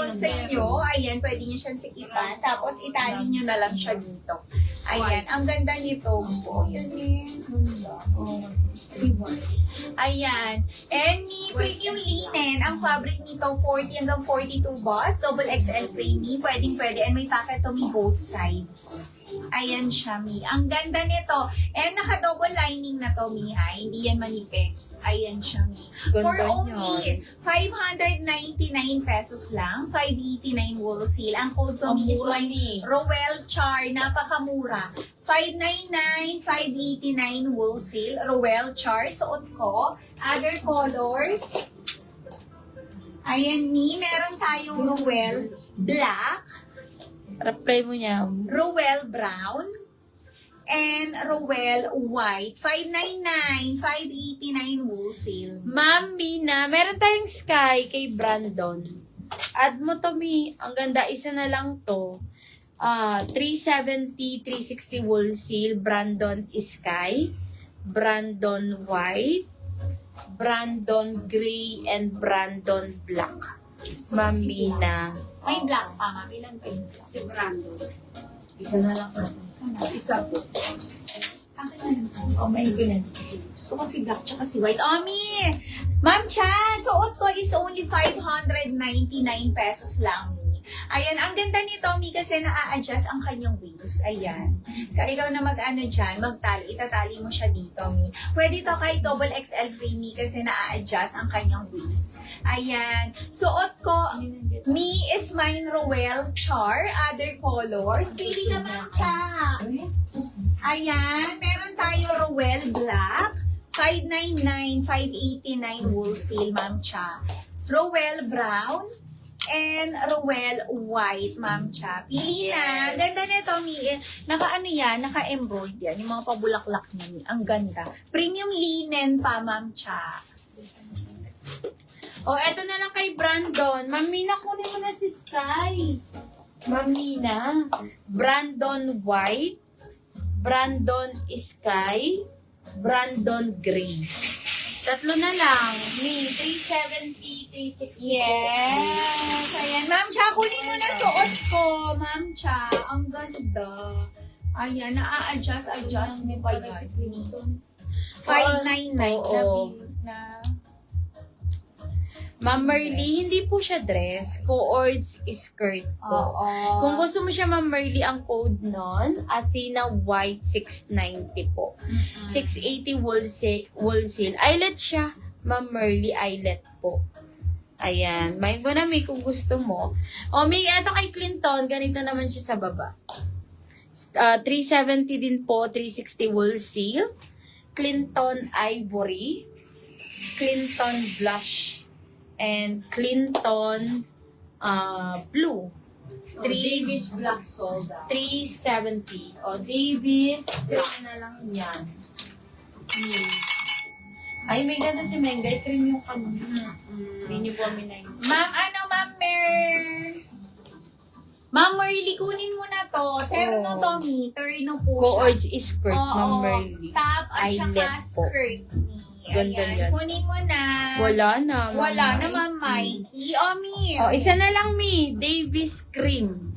comfortable sa inyo, ayan, pwede nyo siyang sikipan. Tapos, itali nyo na lang siya dito. Ayan, ang ganda nito. Gusto ko yun eh. Si White. Ayan. And premium linen, ang fabric nito, 40 hanggang 42 boss. Double XL frame, pwedeng-pwede. And may packet to me both sides. Ayan siya, Mi. Ang ganda nito. And naka-double lining na to, Mi, ha? Hindi yan manipis. Ayan siya, Mi. For only 599 pesos lang. 589 wholesale. Ang code to, Mi, is Roel Char. Napakamura. 599, 589 wholesale. Roel Char. Suot ko. Other colors. Ayan, Mi. Meron tayong Roel Black. Reply mo niya. Roel Brown, and Roel White. 599, 589 wholesale. Ma'am Mina, meron tayong sky kay Brandon. Add mo to, Mi. Ang ganda, isa na lang to. 370, 360 wholesale. Brandon Sky, Brandon White, Brandon Gray, and Brandon Black. Ma'am Mina. May black pa, ma'am. Ilan pa yun? Si Brando. Isa na lang po. Isa po. Akin na lang sa'yo. Oh, may ganun. Gusto ko si black tsaka si white. Omi! Ma'am Cha, suot ko is only 599 pesos lang, Mi. Ayan, ang ganda nito, Mi, kasi na-a-adjust ang kanyang waist. Ayan. Kaya ikaw na mag-ano dyan, itatali mo siya dito, Mi. Pwede to kahit double XL frame, Mi, kasi na-a-adjust ang kanyang waist. Ayan. Suot ko, Mi is mine Roel Char, other colors. Pili na, Ma'am Cha. Ayan, meron tayo Roel Black, 599, 589 wholesale, Ma'am Cha. Roel Brown, and Roel White, Ma'am Cha. Pili na. Ganda nito, Mi. Naka-ano yan? Naka-embroid yan. Yung mga pabulaklak niya, Mi. Ang ganda. Premium linen pa, Ma'am Cha. Oh, eto na lang kay Brandon. Ma'am Mina, kunin mo na si Sky. Ma'am Mina. Brandon White, Brandon Sky, Brandon Gray. Tatlo na lang. Mi, 370, 360. Yes! Ayan. Ma'am Cha, kunin mo na suot ko. Ma'am Cha, ang ganda. Ayan, na-a-adjust mo pa yan. 599 na Ma'am Merly, hindi po siya dress. Co-ords skirt po. Oo. Kung gusto mo siya, Ma'am Merly, ang code nun, Athena White 690 po. 680 wholesale. Eyelet siya, Ma'am Merly, eyelet po. Ayan. May mo na, May, kung gusto mo. O, May, eto kay Clinton, ganito naman siya sa baba. 370 din po, 360 wholesale. Clinton Ivory. Clinton Blush. And Clinton Blue. Davis Black sold out. 370. O, Davis. Cream na lang yan. Ay, may ganda si Mengay. Cream yung kanina. Uniform na yun. Ma'am, Ma'am Ma'am Merly, kunin mo na to. Terno to, Mi. Terno po siya. Co-ords skirt, Ma'am Oo. Merly. Top at saka Eyelet po. skirt, Mi. Ganda Ayan. yan. Kunin mo na. Wala na. Wala na, Mikey. Ma'am Mikey. O, Mi. O, isa na lang, Mi. Davis Cream.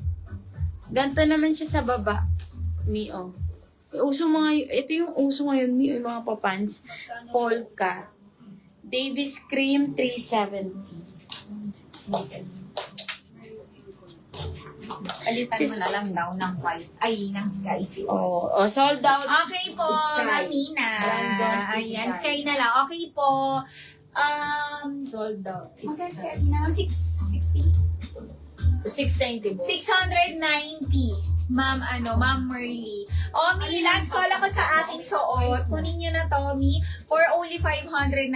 Ganto naman siya sa baba. Mi, o. Uso mga, ito yung uso ngayon, Mi, yung mga papants. Polka. Davis Cream, 370. Palitan mo na lang daw ng white. Ay, ng sky si Oh, sold out. Okay po, Sky. Mamina. Brandon Ayan, Sky. sky na lang. Okay po. Sold out. Magkano si Athena? 660? 690 po. 690. Ma'am Merly. Mi, last call ako sa aking suot. Kunin nyo na, Tommy, for only 599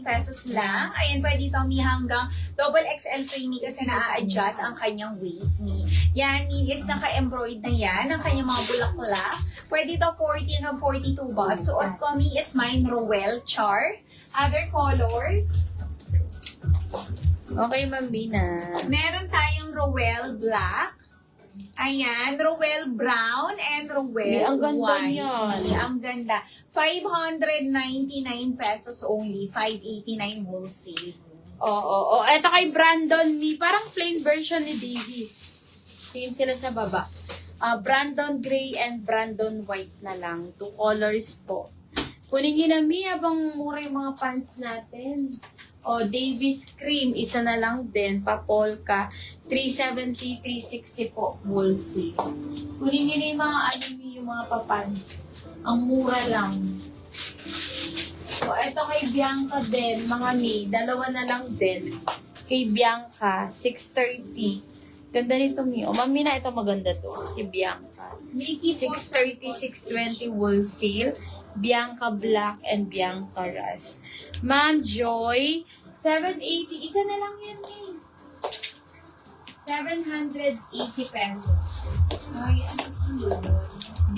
pesos lang. Ayan, pwede, Tommy, hanggang double XL frame, Mi, kasi na-adjust ang kanyang waist, Mi. Yan, Mi, is naka-embroid na yan, ang kanyang mga bulaklak. Pwede to 40 hanggang 42 boss. Suot ko, Mi, is mine Roel Char. Other colors, Okay, Ma'am Bina. meron tayong Roel Black. Ayan, Roel Brown and Roel Ang ganda White. niyan. Ang ganda. 599 pesos only. 589 wholesale. Oo. Eto kay Brandon Mi. Parang plain version ni Davies. Same sila sa baba. Brandon Gray and Brandon White na lang. 2 colors po. Kunin nyo na, Mi, habang mura yung mga pants natin. Davies Cream, isa na lang din. Papolka, 370, 360 po. Wholesale. Kunin nyo na yung mga yung mga papants. Ang mura lang. Eto kay Bianca din, mga Mi. Dalawa na lang din. Kay Bianca, 630. Ganda nito, Mi. Mami na, ito maganda to. Kay Bianca. 630, 620 wholesale. Bianca Black and Bianca Ras. Ma'am Joy, 780. Isa na lang yan, Mi. 780 pesos. Ay, ano ang yun?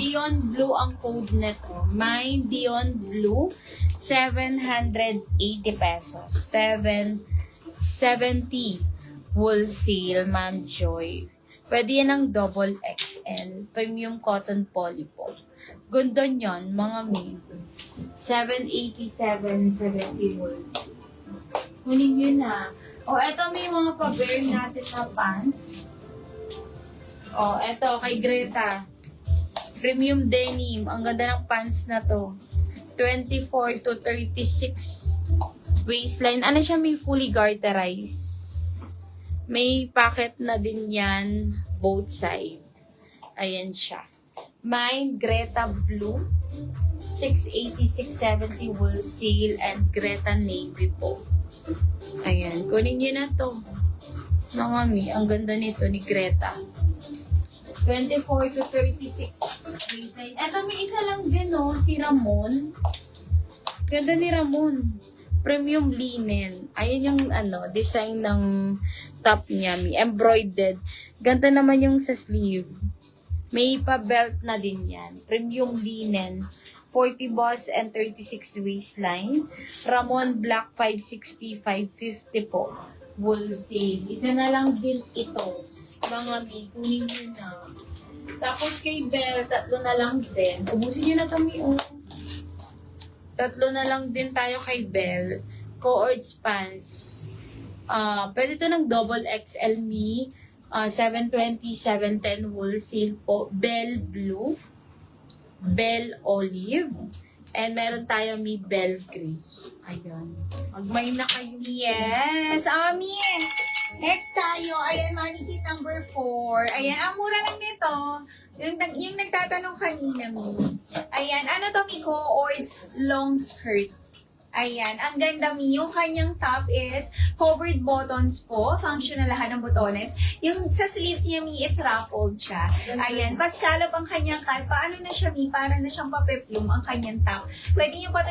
Dion Blue ang code nito. Mine Dion Blue, 780 pesos. 770 wholesale, Ma'am Joy. Pwede yan ng double XL. Premium cotton poly po. Ganda nyan, mga Mi. 780, 770 wholesale. Kunin nyo na. Eto may mga pa-bear natin na pants. Eto kay Greta. Premium denim. Ang ganda ng pants na to. 24 to 36 waistline. Ano siya, may fully garterized. May pocket na din yan, both side. Ayan siya. Mine, Greta Blue, 680, 670 wholesale, and Greta Navy po. Ayan, kunin nyo na to. Mga Mi, ang ganda nito ni Greta. 24 to 36 waistline. Eto, may isa lang din, si Ramon. Ganda ni Ramon. Premium linen. Ayan yung design ng top niya, Mi. Embroidered. Ganito naman yung sa sleeve. May pa-belt na din yan. Premium linen. 40 boss and 36 waistline. Ramon Black 560, 550 po. Wholesale. Isa na lang din ito. Mga Mi, kunin nyo na. Tapos kay Bell, 3 na lang din. Ubusin nyo na ito, Mi. 3 na lang din tayo kay Bell. Coords pants. Pwede ito ng double XL Mi. 720, 710 wholesale po. Bell Blue. Bell Olive. And meron tayo Mi Bell Gray. Ayun. Magmay na kayo. Yes, Ami. Next tayo, ayan, mannequin number 4. Ayan, ang mura lang nito. Yung nagtatanong kanina, Mi. Ayan, ano to, Mi? Coords long skirt. Ayan, ang ganda, Mi. Yung kanyang top is covered buttons po. Functional lahat ng butones. Yung sa sleeves niya, Mi, is ruffled siya. Ayan, pascalop ang kanyang cut. Paano na siya, Mi? Para na siyang papeplum ang kanyang top. Pwede niyo pa